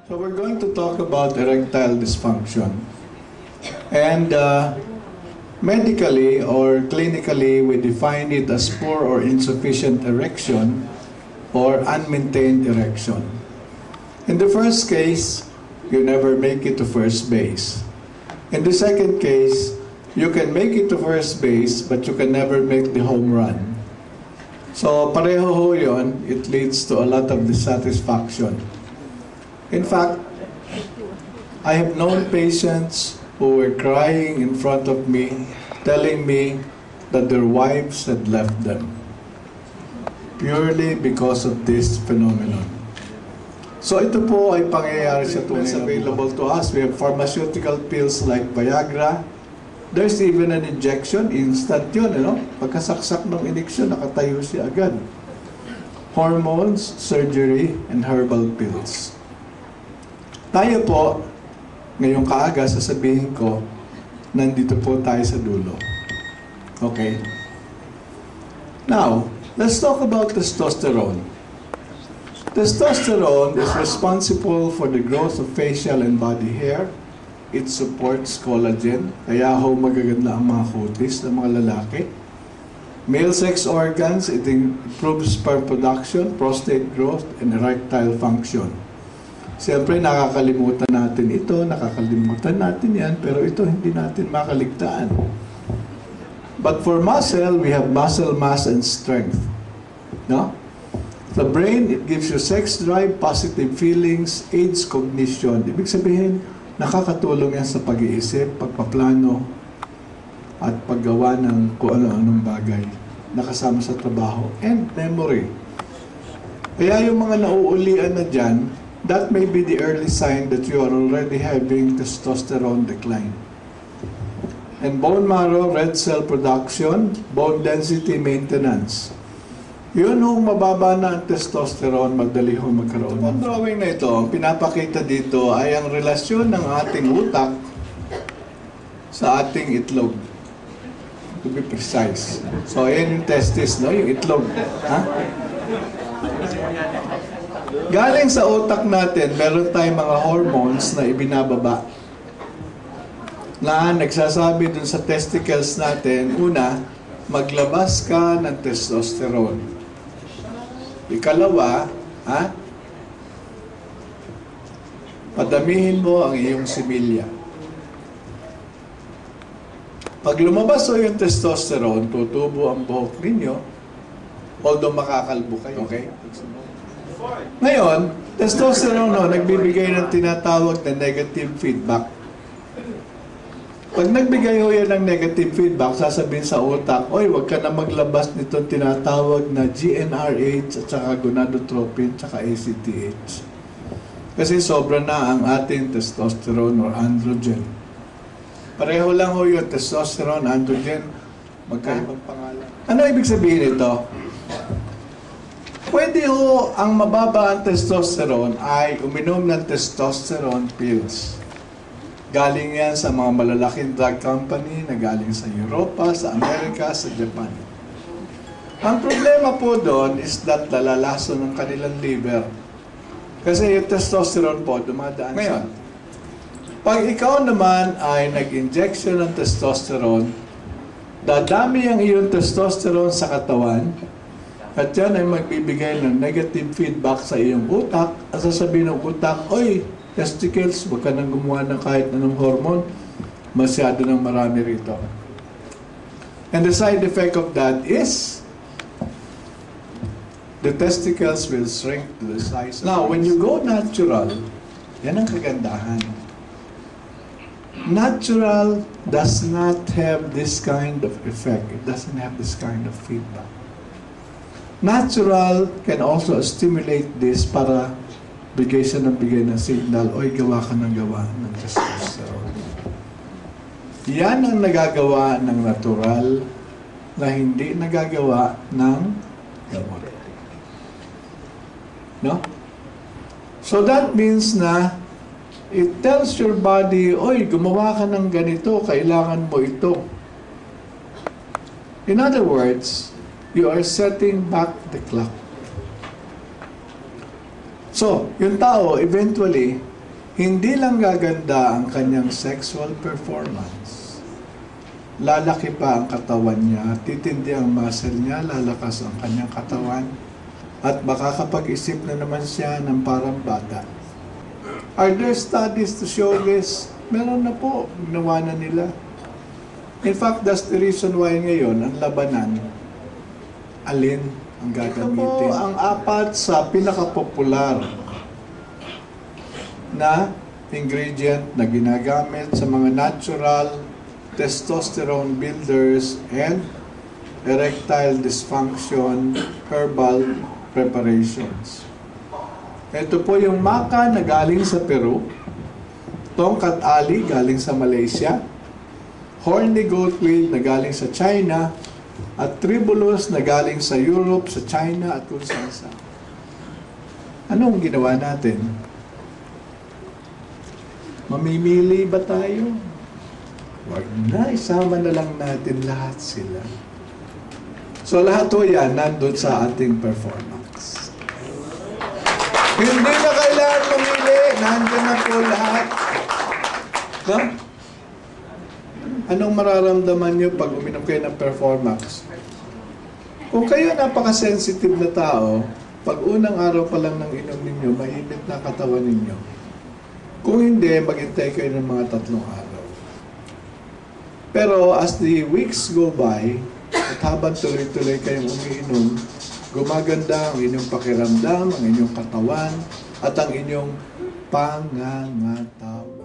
So we're going to talk about erectile dysfunction. And medically or clinically, we define it as poor or insufficient erection or unmaintained erection. In the first case, you never make it to first base. In the second case, you can make it to first base, but you can never make the home run. So pareho ho yun, it leads to a lot of dissatisfaction. In fact, I have known patients who were crying in front of me, telling me that their wives had left them, purely because of this phenomenon. So ito po ay pangyayari sa tunay na available to us. We have pharmaceutical pills like Viagra. There's even an injection, instant yun, Pagkasaksak ng injection, nakatayo siya agad. Hormones, surgery, and herbal pills. Tayo po, ngayong kaaga, sasabihin ko, nandito po tayo sa dulo. Okay? Now, let's talk about testosterone. Testosterone is responsible for the growth of facial and body hair. It supports collagen, kaya ho magaganda ang mga kutis ng mga lalaki. Male sex organs, it improves sperm production, prostate growth, and erectile function. Siyempre, nakakalimutan natin ito, nakakalimutan natin yan, pero ito hindi natin makaligtaan. But for muscle, we have muscle mass and strength. No? The brain, it gives you sex drive, positive feelings, aids cognition. Ibig sabihin, nakakatulong yan sa pag-iisip, pagpaplano, at paggawa ng kung ano-anong bagay na kasama sa trabaho, and memory. Kaya yung mga nauulian na dyan, that may be the early sign that you are already having testosterone decline. And bone marrow, red cell production, bone density maintenance. Yun kung mababa na ang testosterone, magdali ho magkaroon. Ang drawing na ito, ang pinapakita dito ay ang relasyon ng ating utak sa ating itlog. To be precise. So, ayan yung testis, no? Yung itlog. Ha? Galing sa utak natin, meron tayong mga hormones na ibinababa na nagsasabi dun sa testicles natin, una, maglabas ka ng testosterone. Ikalawa, padamihin mo ang iyong similya. Pag lumabas o yung testosterone, tutubo ang buhok ninyo, although makakalbo kayo. Okay? Ngayon, testosterone nagbibigay ng tinatawag na negative feedback. Pag nagbigay ho yan ng negative feedback, sasabihin sa utak, oy, wag ka na maglabas nitong tinatawag na GnRH at saka gonadotropin at saka ACTH. Kasi sobra na ang ating testosterone or androgen. Pareho lang ho yung testosterone, androgen, magkaibang pangalan. Ano ibig sabihin ito? Pwede ho ang mababa ang testosterone ay uminom ng testosterone pills. Galing yan sa mga malalaking drug company na galing sa Europa, sa Amerika, sa Japan. Ang problema po doon is that lalalaso ng kanilang liver. Kasi yung testosterone po dumadaan ngayon. Pag ikaw naman ay nag-injection ng testosterone, dadami ang iyong testosterone sa katawan, at yan ay magbibigay ng negative feedback sa iyong utak, at sasabihin ng utak, oy, testicles, huwag ka nang gumawa ng kahit anong hormone, masyado ng marami rito. And the side effect of that is, the testicles will shrink to the size. Now, when you go natural, yan ang kagandahan. Natural does not have this kind of effect. It doesn't have this kind of feedback. Natural can also stimulate this para bigay siya ng signal, oy, gawa ka ng gawa ng testosterone. Yan ang nagagawa ng natural na hindi nagagawa ng gamot. No? So that means na it tells your body, oy, gumawa ka ng ganito, kailangan mo ito. In other words, you are setting back the clock. So, yung tao, eventually, hindi lang gaganda ang kanyang sexual performance, lalaki pa ang katawan niya, titindi ang muscle niya, lalakas ang kanyang katawan, at makakapag-isip na naman siya ng parang bata. Are there studies to show this? Meron na po, ginawa na nila. In fact, that's the reason why ngayon, ang labanan, alin ang gagamitin. Ito po ang apat sa pinaka-popular na ingredient na ginagamit sa mga natural testosterone builders and erectile dysfunction herbal preparations. Ito po yung maca na galing sa Peru, tongkat ali galing sa Malaysia, horny goatweed na galing sa China, at tribulus na galing sa Europe, sa China, at kung saan saan. Anong ginawa natin? Mamimili ba tayo? Wag na, isama na lang natin lahat sila. So lahat po yan nandun sa ating performance. Hindi na kailangan mamili, nandun na po lahat. No? Anong mararamdaman nyo pag uminom kayo ng Performax? Kung kayo napaka-sensitive na tao, pag unang araw pa lang ng inom ninyo, mainit na katawan ninyo. Kung hindi, maghintay kayo ng mga 3 araw. Pero as the weeks go by, at habang tuloy-tuloy kayong umiinom, gumaganda ang inyong pakiramdam, ang inyong katawan, at ang inyong pangangatawa.